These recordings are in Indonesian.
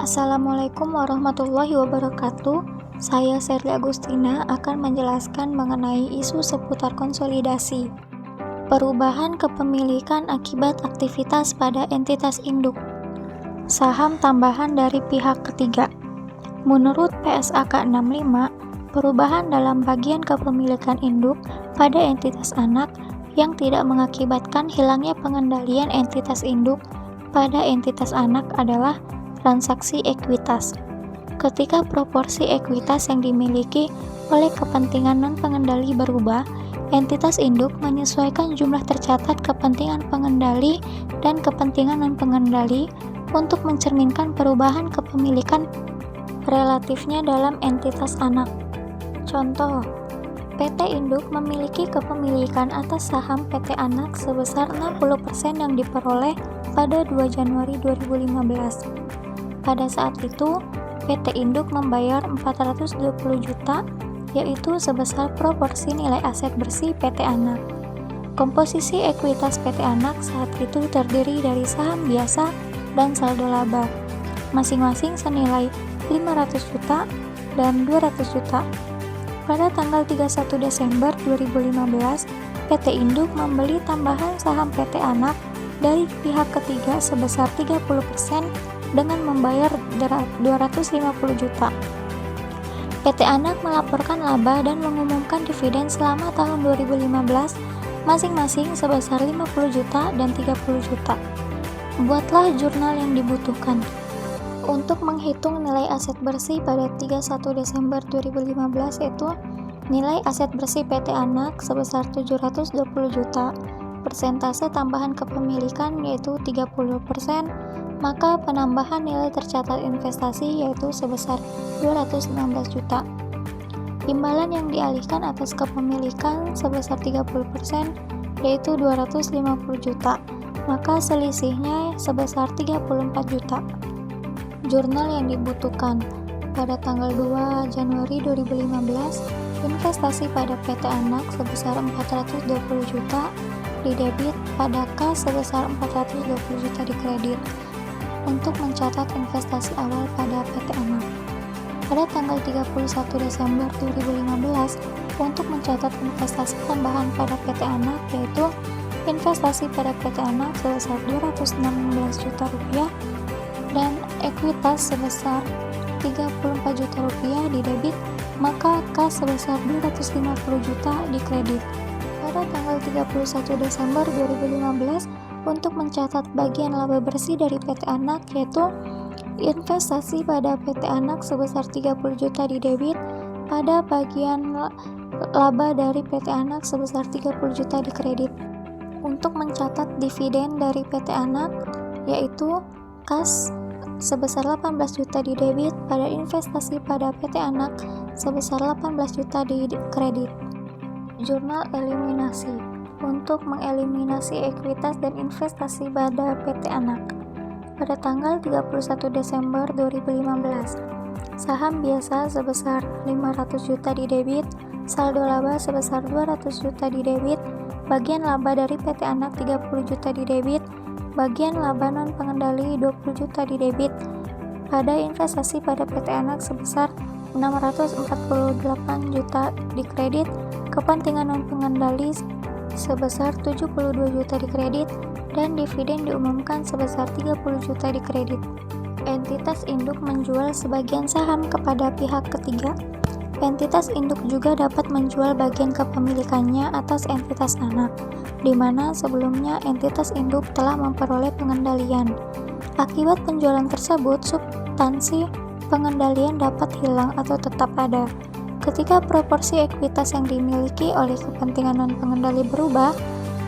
Assalamualaikum warahmatullahi wabarakatuh. Saya Serli Agustina akan menjelaskan mengenai isu seputar konsolidasi. Perubahan kepemilikan akibat aktivitas pada entitas induk. Saham tambahan dari pihak ketiga. Menurut PSAK 65, perubahan dalam bagian kepemilikan induk pada entitas anak yang tidak mengakibatkan hilangnya pengendalian entitas induk pada entitas anak adalah transaksi ekuitas. Ketika proporsi ekuitas yang dimiliki oleh kepentingan non-pengendali berubah, entitas induk menyesuaikan jumlah tercatat kepentingan pengendali dan kepentingan non-pengendali untuk mencerminkan perubahan kepemilikan relatifnya dalam entitas anak. Contoh, PT Induk memiliki kepemilikan atas saham PT Anak sebesar 60% yang diperoleh pada 2 Januari 2015. Pada saat itu, PT Induk membayar 420 juta, yaitu sebesar proporsi nilai aset bersih PT Anak. Komposisi ekuitas PT Anak saat itu terdiri dari saham biasa dan saldo laba, masing-masing senilai 500 juta dan 200 juta. Pada tanggal 31 Desember 2015, PT Induk membeli tambahan saham PT Anak dari pihak ketiga sebesar 30% dengan membayar 250 juta. PT Anak melaporkan laba dan mengumumkan dividen selama tahun 2015 masing-masing sebesar 50 juta dan 30 juta. Buatlah jurnal yang dibutuhkan. Untuk menghitung nilai aset bersih pada 31 Desember 2015 yaitu nilai aset bersih PT Anak sebesar 720 juta, persentase tambahan kepemilikan yaitu 30%, maka penambahan nilai tercatat investasi yaitu sebesar 216 juta. Imbalan yang dialihkan atas kepemilikan sebesar 30% yaitu 250 juta, maka selisihnya sebesar 34 juta. Jurnal yang dibutuhkan. Pada tanggal 2 Januari 2015, investasi pada PT Anak sebesar 420 juta didebit, pada kas sebesar 420 juta dikredit untuk mencatat investasi awal pada PT Anak. Pada tanggal 31 Desember 2015, untuk mencatat investasi tambahan pada PT Anak yaitu investasi pada PT Anak sebesar 216 juta rupiah dan ekuitas sebesar 34 juta rupiah didebit, maka kas sebesar 250 juta dikredit. Pada tanggal 31 Desember 2015, untuk mencatat bagian laba bersih dari PT Anak yaitu investasi pada PT Anak sebesar 30 juta didebit, pada bagian laba dari PT Anak sebesar 30 juta dikredit. Untuk mencatat dividen dari PT Anak yaitu kas sebesar 18 juta didebit, pada investasi pada PT Anak sebesar 18 juta dikredit. Jurnal eliminasi. Untuk mengeliminasi ekuitas dan investasi pada PT Anak. Pada tanggal 31 Desember 2015, saham biasa sebesar 500 juta didebit, saldo laba sebesar 200 juta didebit, bagian laba dari PT Anak 30 juta didebit, bagian laba non pengendali 20 juta didebit, pada investasi pada PT Anak sebesar 648 juta dikredit, kepentingan non pengendali sebesar 72 juta dikredit, dan dividen diumumkan sebesar 30 juta dikredit. Entitas induk menjual sebagian saham kepada pihak ketiga. Entitas induk juga dapat menjual bagian kepemilikannya atas entitas anak, di mana sebelumnya entitas induk telah memperoleh pengendalian. Akibat penjualan tersebut, substansi pengendalian dapat hilang atau tetap ada. Ketika proporsi ekuitas yang dimiliki oleh kepentingan non-pengendali berubah,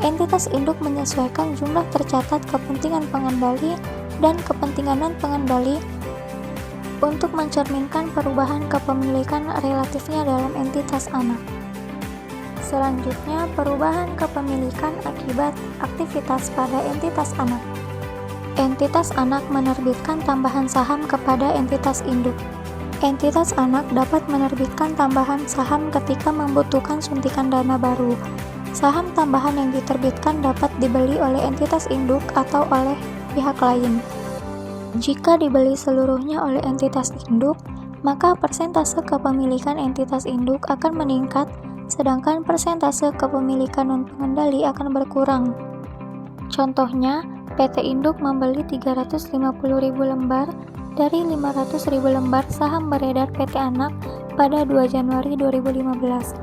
entitas induk menyesuaikan jumlah tercatat kepentingan pengendali dan kepentingan non-pengendali untuk mencerminkan perubahan kepemilikan relatifnya dalam entitas anak. Selanjutnya, perubahan kepemilikan akibat aktivitas pada entitas anak. Entitas anak menerbitkan tambahan saham kepada entitas induk. Entitas anak dapat menerbitkan tambahan saham ketika membutuhkan suntikan dana baru. Saham tambahan yang diterbitkan dapat dibeli oleh entitas induk atau oleh pihak lain. Jika dibeli seluruhnya oleh entitas induk, maka persentase kepemilikan entitas induk akan meningkat, sedangkan persentase kepemilikan non-pengendali akan berkurang. Contohnya, PT Induk membeli 350.000 lembar dari 500.000 lembar saham beredar PT Anak pada 2 Januari 2015.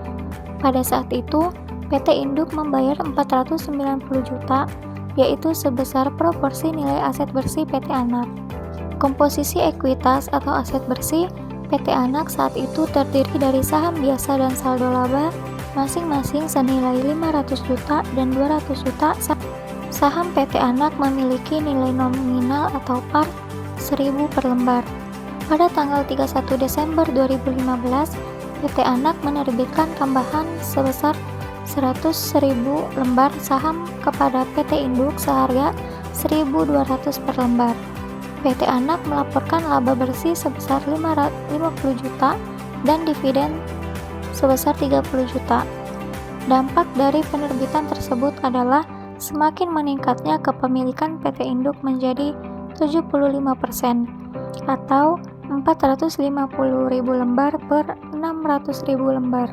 Pada saat itu, PT Induk membayar 490 juta, yaitu sebesar proporsi nilai aset bersih PT Anak. Komposisi ekuitas atau aset bersih PT Anak saat itu terdiri dari saham biasa dan saldo laba, masing-masing senilai 500 juta dan 200 juta. Saham PT Anak memiliki nilai nominal atau par 1.000 per lembar. Pada tanggal 31 Desember 2015, PT Anak menerbitkan tambahan sebesar 100.000 lembar saham kepada PT Induk seharga 1.200 per lembar. PT Anak melaporkan laba bersih sebesar 50 juta dan dividen sebesar 30 juta. Dampak dari penerbitan tersebut adalah semakin meningkatnya kepemilikan PT Induk menjadi 75% atau 450.000 lembar per 600.000 lembar.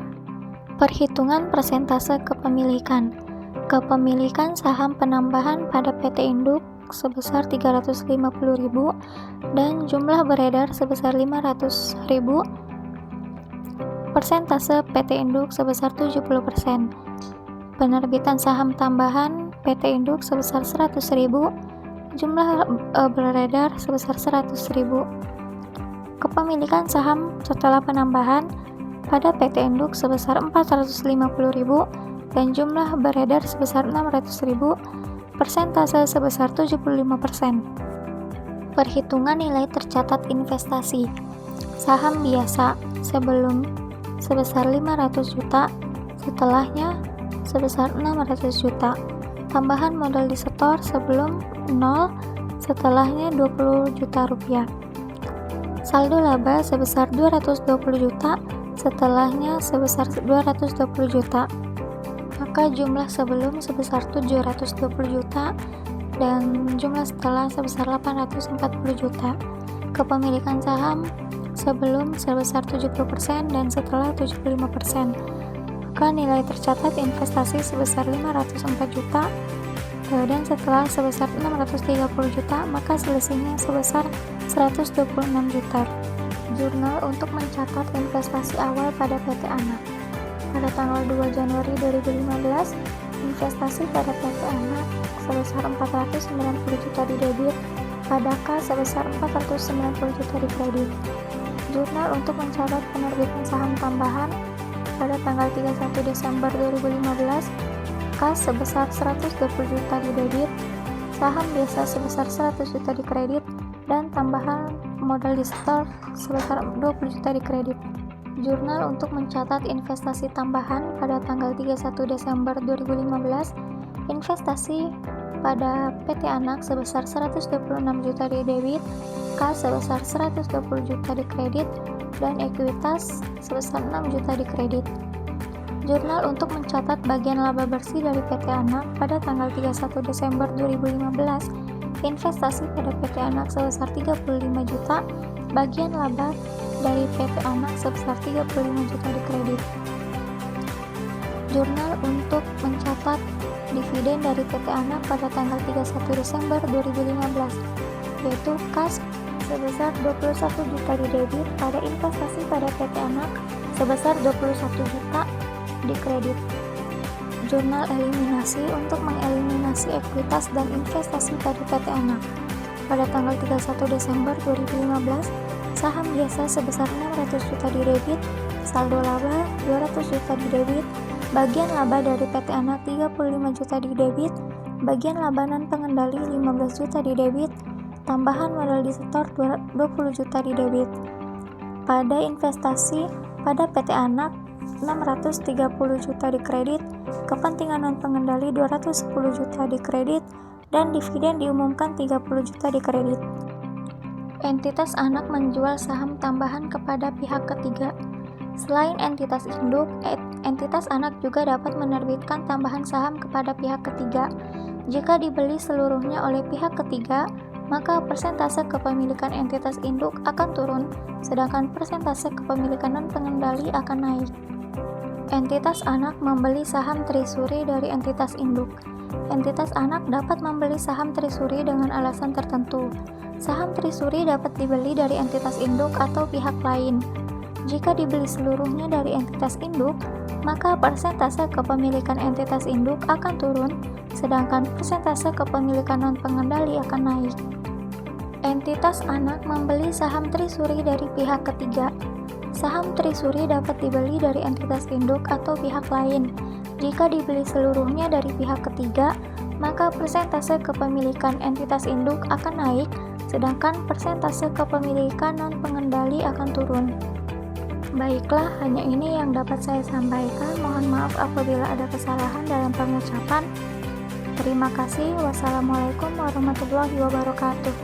Perhitungan persentase kepemilikan. Kepemilikan saham penambahan pada PT Induk sebesar 350.000 dan jumlah beredar sebesar 500.000. Persentase PT Induk sebesar 70%. Penerbitan saham tambahan PT Induk sebesar 100.000, jumlah beredar sebesar 100.000. Kepemilikan saham setelah penambahan pada PT Induk sebesar 450.000 dan jumlah beredar sebesar 600.000, persentase sebesar 75%. Perhitungan nilai tercatat investasi. Saham biasa sebelum sebesar 500 juta, setelahnya sebesar 600 juta. Tambahan modal disetor sebelum 0, setelahnya 20 juta rupiah. Saldo laba sebesar 220 juta, setelahnya sebesar 220 juta. Maka jumlah sebelum sebesar 720 juta dan jumlah setelah sebesar 840 juta. Kepemilikan saham sebelum sebesar 70% dan setelah 75%. Maka nilai tercatat investasi sebesar 504 juta dan setelah sebesar 630 juta, maka selisihnya sebesar 126 juta. Jurnal untuk mencatat investasi awal pada PT Anak. Pada tanggal 2 Januari 2015, investasi pada PT Anak sebesar 490 juta di debit, pada kas sebesar 490 juta di kredit. Jurnal untuk mencatat penerbitan saham tambahan pada tanggal 31 Desember 2015, kas sebesar 120 juta di debit, saham biasa sebesar 100 juta di kredit, dan tambahan modal disetor sebesar 20 juta di kredit. Jurnal untuk mencatat investasi tambahan pada tanggal 31 Desember 2015, investasi pada PT Anak sebesar 126 juta di debit, kas sebesar 120 juta di kredit, dan ekuitas sebesar 6 juta di kredit. Jurnal untuk mencatat bagian laba bersih dari PT Anak pada tanggal 31 Desember 2015, investasi pada PT Anak sebesar 35 juta, bagian laba dari PT Anak sebesar 35 juta di kredit. Jurnal untuk mencatat dividen dari PT Anak pada tanggal 31 Desember 2015, yaitu kas sebesar 21 juta di debit pada investasi pada PT Anak sebesar 21 juta di kredit. Jurnal eliminasi untuk mengeliminasi ekuitas dan investasi pada PT Anak. Pada tanggal 31 Desember 2015, saham biasa sebesar 600 juta di debit, saldo laba 200 juta di debit, bagian laba dari PT Anak 35 juta di debit, bagian laba non pengendali 15 juta di debit, tambahan modal disetor 20 juta di debit. Pada investasi pada PT Anak 630 juta di kredit, kepentingan non pengendali 210 juta di kredit, dan dividen diumumkan 30 juta di kredit. Entitas anak menjual saham tambahan kepada pihak ketiga. Selain entitas induk, entitas anak juga dapat menerbitkan tambahan saham kepada pihak ketiga. Jika dibeli seluruhnya oleh pihak ketiga, maka persentase kepemilikan entitas induk akan turun, sedangkan persentase kepemilikan non-pengendali akan naik. Entitas anak membeli saham Trisuri dari entitas induk. Entitas anak dapat membeli saham Trisuri dengan alasan tertentu. Saham Trisuri dapat dibeli dari entitas induk atau pihak lain. Jika dibeli seluruhnya dari entitas induk, maka persentase kepemilikan entitas induk akan turun, sedangkan persentase kepemilikan non-pengendali akan naik. Entitas anak membeli saham Trisuri dari pihak ketiga. Saham Trisuri dapat dibeli dari entitas induk atau pihak lain. Jika dibeli seluruhnya dari pihak ketiga, maka persentase kepemilikan entitas induk akan naik, sedangkan persentase kepemilikan non-pengendali akan turun. Baiklah, hanya ini yang dapat saya sampaikan. Mohon maaf apabila ada kesalahan dalam pengucapan. Terima kasih. Wassalamualaikum warahmatullahi wabarakatuh.